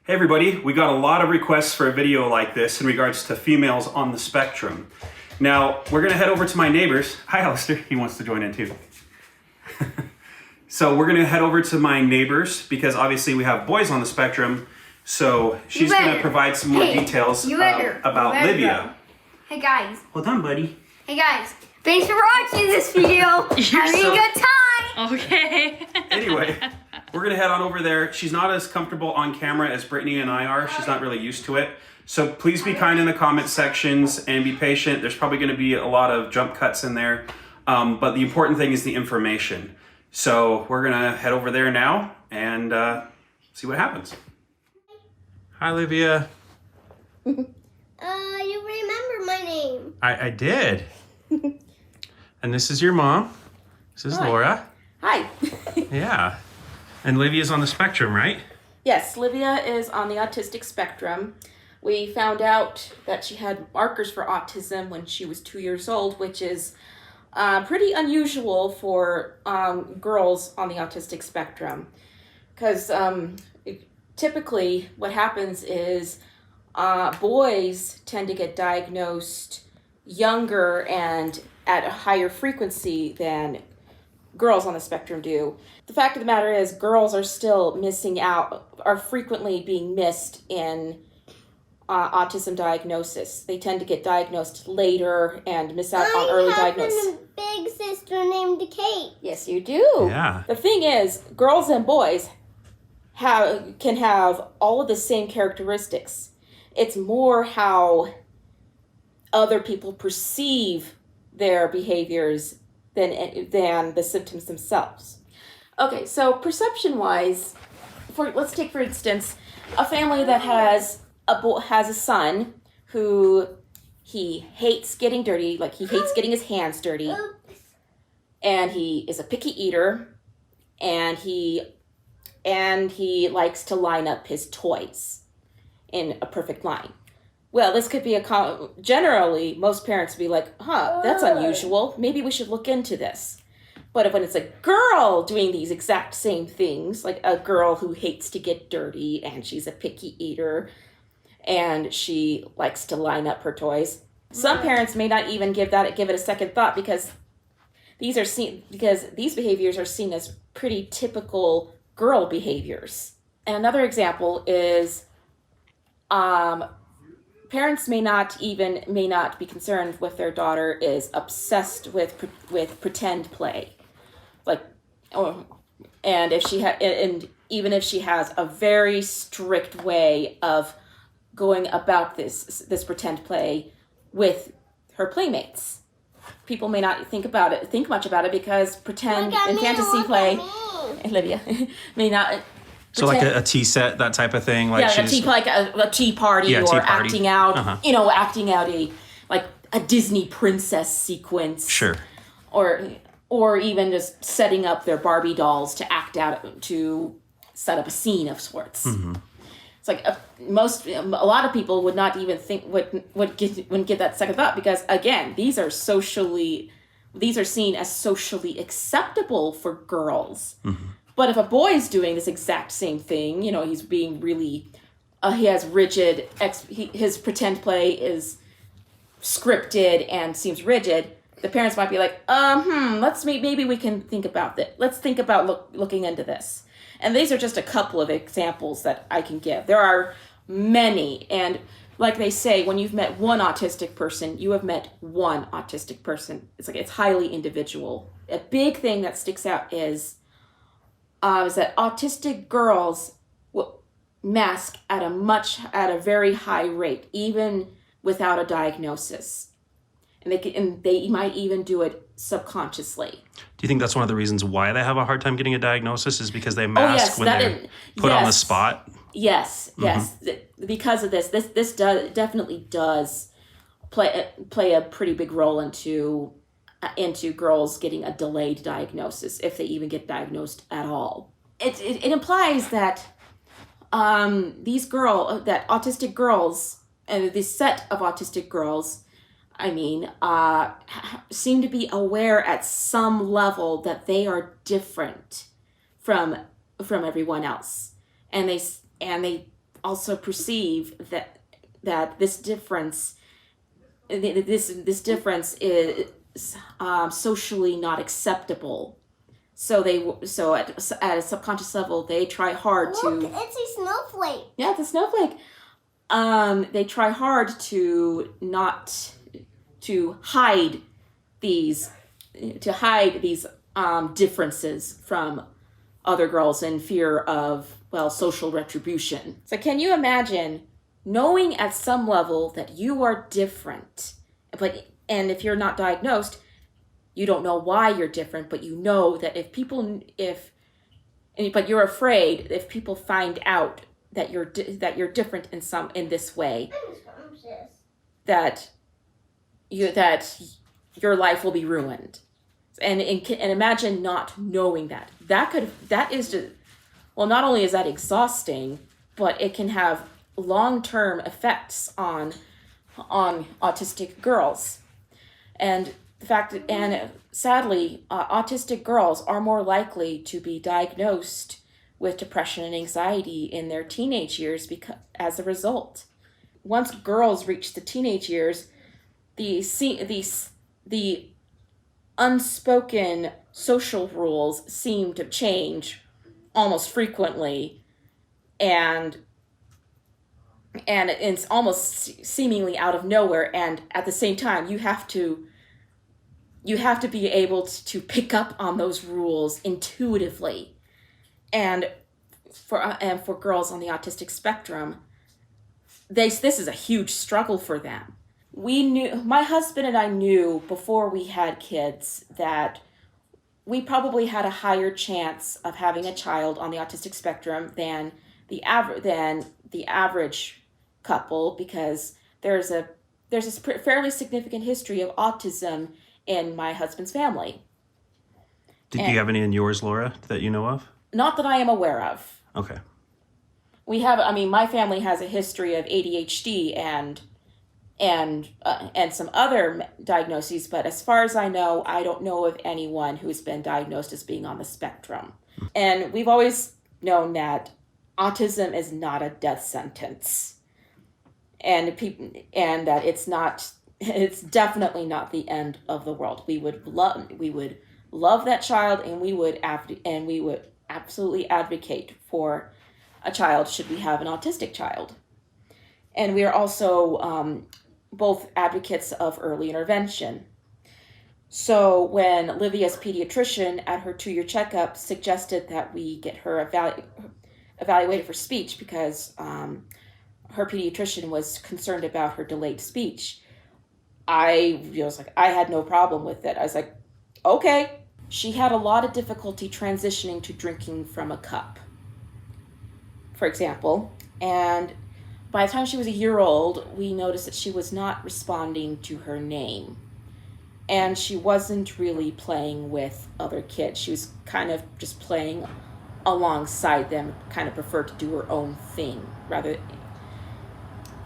Hey everybody, we got a lot of requests for a video like this in regards to females on the spectrum. Now, we're gonna head over to my neighbors. Hi Alistair, he wants to join in too. So we're gonna head over to my neighbors because obviously we have boys on the spectrum. So she's gonna provide some more details about Livia. Hey guys. Hold on, buddy. Hey guys. Thanks for watching this video. Having a good time. Okay. Anyway, we're gonna head on over there. She's not as comfortable on camera as Brittany and I are. She's not really used to it. So please be kind in the comment sections and be patient. There's probably gonna be a lot of jump cuts in there. But the important thing is the information. So we're gonna head over there now and see what happens. Hi, Livia. You remember my name. I did. And this is your mom. This is Laura. Hi. Yeah. And Livia's on the spectrum, right? Yes, Livia is on the autistic spectrum. We found out that she had markers for autism when she was 2 years old, which is pretty unusual for girls on the autistic spectrum. Because typically what happens is boys tend to get diagnosed younger and at a higher frequency than girls on the spectrum do. The fact of the matter is girls are still missing out, are frequently being missed in autism diagnosis. They tend to get diagnosed later and miss out on early diagnosis. I have a big sister named Kate. Yes, you do. Yeah. The thing is, girls and boys can have all of the same characteristics. It's more how other people perceive their behaviors than the symptoms themselves. Okay, so perception-wise, let's take for instance a family that has a son who he hates getting dirty, like he hates getting his hands dirty, and he is a picky eater, and he likes to line up his toys in a perfect line. Well, this could be generally, most parents would be like, that's unusual. Maybe we should look into this. But when it's a girl doing these exact same things, like a girl who hates to get dirty and she's a picky eater and she likes to line up her toys, some parents may not even give it a second thought because these behaviors are seen as pretty typical girl behaviors. And another example is parents may not be concerned if their daughter is obsessed with pretend play, and even if she has a very strict way of going about this pretend play with her playmates. People may not think much about it because pretend and fantasy play, Livia, may not. So like a tea set, that type of thing? Like a tea party, or tea party. Acting out, acting out a Disney princess sequence. Sure. Or even just setting up their Barbie dolls to set up a scene of sorts. Mm-hmm. It's like a lot of people would not even think wouldn't give that second thought because again, these are seen as socially acceptable for girls. Mm-hmm. But if a boy's doing this exact same thing, he's being really, he has rigid, his pretend play is scripted and seems rigid, the parents might be like, maybe we can think about that. Let's think about looking into this. And these are just a couple of examples that I can give. There are many. And like they say, when you've met one autistic person, you have met one autistic person. It's highly individual. A big thing that sticks out is that autistic girls will mask at a very high rate, even without a diagnosis, and they might even do it subconsciously. Do you think that's one of the reasons why they have a hard time getting a diagnosis? Is because they mask when they're put on the spot? Yes, yes. Mm-hmm. Because of this definitely does play a pretty big role into girls getting a delayed diagnosis, if they even get diagnosed at all. It implies that autistic girls, and this set of autistic girls, seem to be aware at some level that they are different from everyone else, and they also perceive that this difference is socially not acceptable. So at a subconscious level, they try hard to. Look, it's a snowflake. Yeah, it's a snowflake. They try hard to not to hide these differences from other girls in fear of, well, social retribution. So can you imagine knowing at some level that you are different, and if you're not diagnosed, you don't know why you're different, but you know that but you're afraid if people find out that you're different in this way, that your life will be ruined. And imagine not knowing that. That is just, well, not only is that exhausting, but it can have long-term effects on autistic girls. And sadly, autistic girls are more likely to be diagnosed with depression and anxiety in their teenage years as a result. Once girls reach the teenage years, the unspoken social rules seem to change almost frequently, and it's almost seemingly out of nowhere, and at the same time you have to be able to pick up on those rules intuitively. And for girls on the autistic spectrum, this is a huge struggle for them. My husband and I knew before we had kids that we probably had a higher chance of having a child on the autistic spectrum than the average couple, because there's a fairly significant history of autism in my husband's family. Do you have any in yours, Laura, that you know of? Not that I am aware of. Okay. My family has a history of ADHD and some other diagnoses, but as far as I know, I don't know of anyone who's been diagnosed as being on the spectrum. And we've always known that autism is not a death sentence, and that it's definitely not the end of the world. We would love that child, and we would absolutely advocate for a child should we have an autistic child. And we are also both advocates of early intervention. So when Livia's pediatrician at her 2-year checkup suggested that we get her evaluated for speech because her pediatrician was concerned about her delayed speech, I had no problem with it. I was like, okay. She had a lot of difficulty transitioning to drinking from a cup, for example, and by the time she was a year old, we noticed that she was not responding to her name. And she wasn't really playing with other kids. She was kind of just playing alongside them, kind of preferred to do her own thing rather.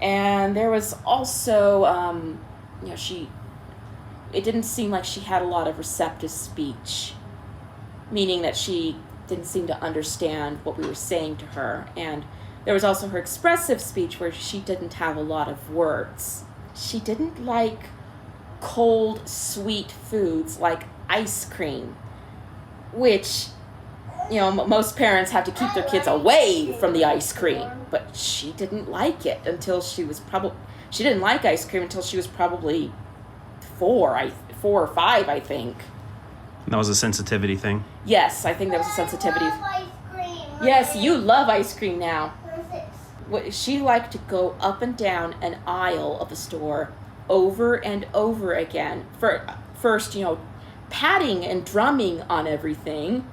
And there was also, it didn't seem like she had a lot of receptive speech, meaning that she didn't seem to understand what we were saying to her. And there was also her expressive speech, where she didn't have a lot of words. She didn't like cold, sweet foods like ice cream, which, most parents have to keep their kids away from the ice cream. But she didn't like it until she didn't like ice cream until she was probably 4 or 5, I think. That was a sensitivity thing? Yes, I think that was a sensitivity. I love ice cream. Yes, you love ice cream now. She liked to go up and down an aisle of the store over and over again. First, patting and drumming on everything,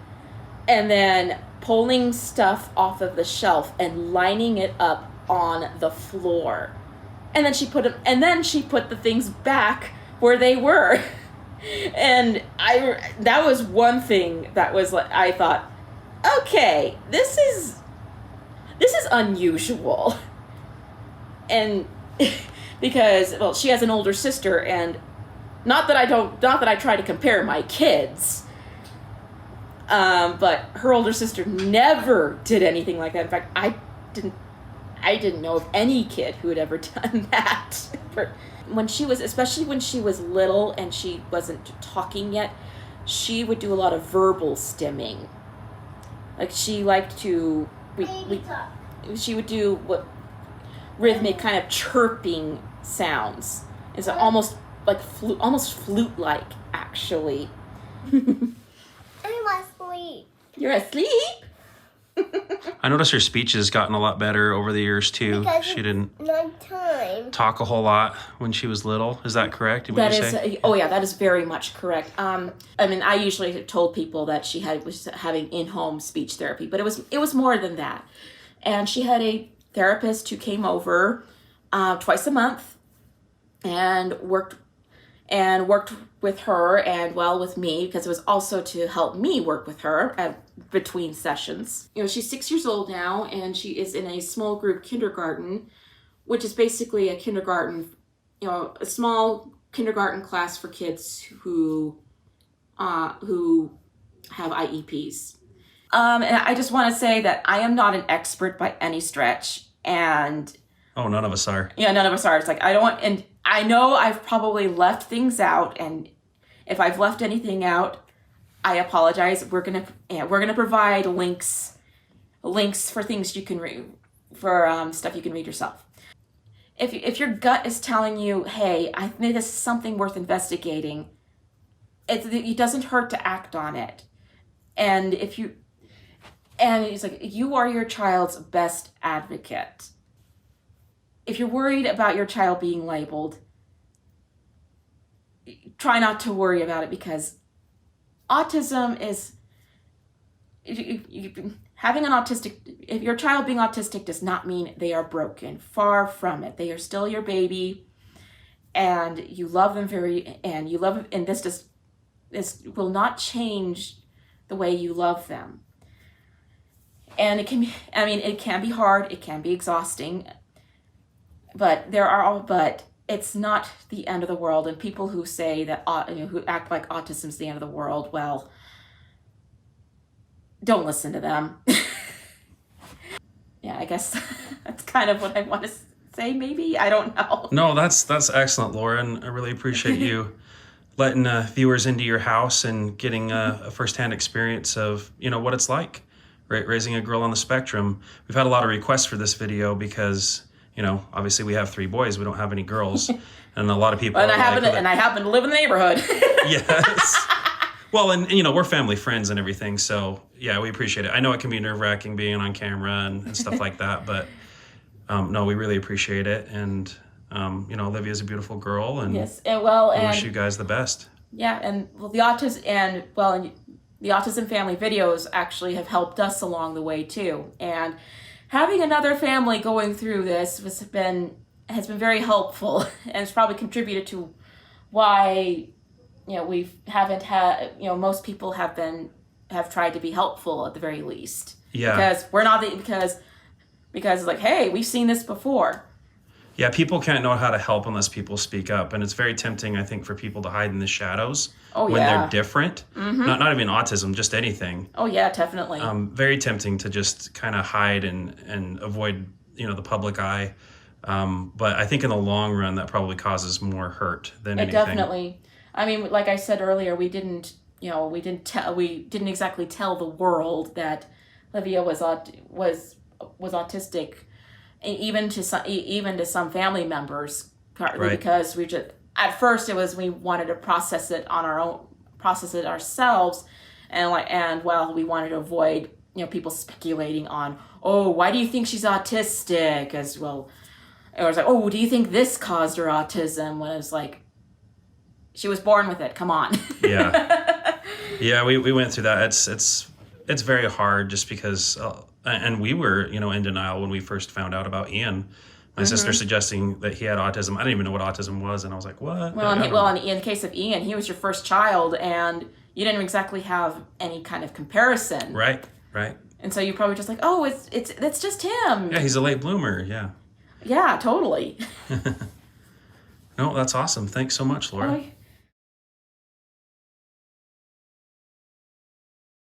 and then pulling stuff off of the shelf and lining it up on the floor. And then she put the things back where they were. And that was one thing that was like, I thought, okay, this is unusual. And because, well, she has an older sister, and not that I try to compare my kids, but her older sister never did anything like that. In fact, I I didn't know of any kid who had ever done that. Especially when she was little and she wasn't talking yet, she would do a lot of verbal stimming. Like she liked to, she would do what rhythmic kind of chirping sounds. It's almost like almost flute-like, actually. I'm asleep. You're asleep? I noticed her speech has gotten a lot better over the years too. Because She didn't nighttime. talk a whole lot when she was little. Is that correct? Would you say? Oh yeah, that is very much correct. I mean, I usually told people that she was having in-home speech therapy, but it was more than that. And she had a therapist who came over twice a month and worked with her and with me, because it was also to help me work with her between sessions. She's 6 years old now, and she is in a small group kindergarten, which is basically a kindergarten, a small kindergarten class for kids who have IEPs. And I just want to say that I am not an expert by any stretch, and Oh, none of us are. yeah, none of us are. It's like and I know I've probably left things out, and if I've left anything out, I apologize. We're gonna provide links for things you can read, for stuff you can read yourself. If your gut is telling you, hey, I think this is something worth investigating, it doesn't hurt to act on it. And it's like, you are your child's best advocate. If you're worried about your child being labeled, try not to worry about it, because autism is, having an autistic, if your child being autistic does not mean they are broken. Far from it. They are still your baby, and you love them and this will not change the way you love them. And it can be hard, it can be exhausting, but it's not the end of the world. And people who say that, who act like autism's the end of the world, well, don't listen to them. Yeah, I guess that's kind of what I want to say, maybe. I don't know. No, that's excellent, Lauren. I really appreciate you letting viewers into your house and getting a firsthand experience of, what it's like, raising a girl on the spectrum. We've had a lot of requests for this video because, obviously we have 3 boys. We don't have any girls. And a lot of people I happen to live in the neighborhood. Yes. Well, and we're family friends and everything, so yeah, we appreciate it. I know it can be nerve-wracking being on camera and stuff like that, but no, we really appreciate it. And Livia's a beautiful girl, and yes, we wish you guys the best. Yeah, and the autism family videos actually have helped us along the way too. And having another family going through this has been very helpful, and it's probably contributed to why we haven't had, most people have tried to be helpful at the very least. Yeah. Because we're not because like, hey, we've seen this before. Yeah, people can't know how to help unless people speak up, and it's very tempting, I think, for people to hide in the shadows when they're different. Mm-hmm. Not even autism, just anything. Oh yeah, definitely. Very tempting to just kind of hide and avoid, the public eye. But I think in the long run, that probably causes more hurt than anything. Definitely. I mean, like I said earlier, we didn't exactly tell the world that Livia was autistic, even to some family members, partly right. Because at first we wanted to process it ourselves, and we wanted to avoid people speculating on, oh, why do you think she's autistic, as well. It was like, oh, do you think this caused her autism? When it was like, she was born with it. Come on. Yeah. Yeah, we went through that. It's very hard just because, and we were, in denial when we first found out about Ian. My sister suggesting that he had autism. I didn't even know what autism was, and I was like, what? Well, in the case of Ian, he was your first child, and you didn't exactly have any kind of comparison. Right. And so you probably just like, oh, it's just him. Yeah, he's a late bloomer. Yeah. Yeah, totally. No, that's awesome. Thanks so much, Laura. Oh,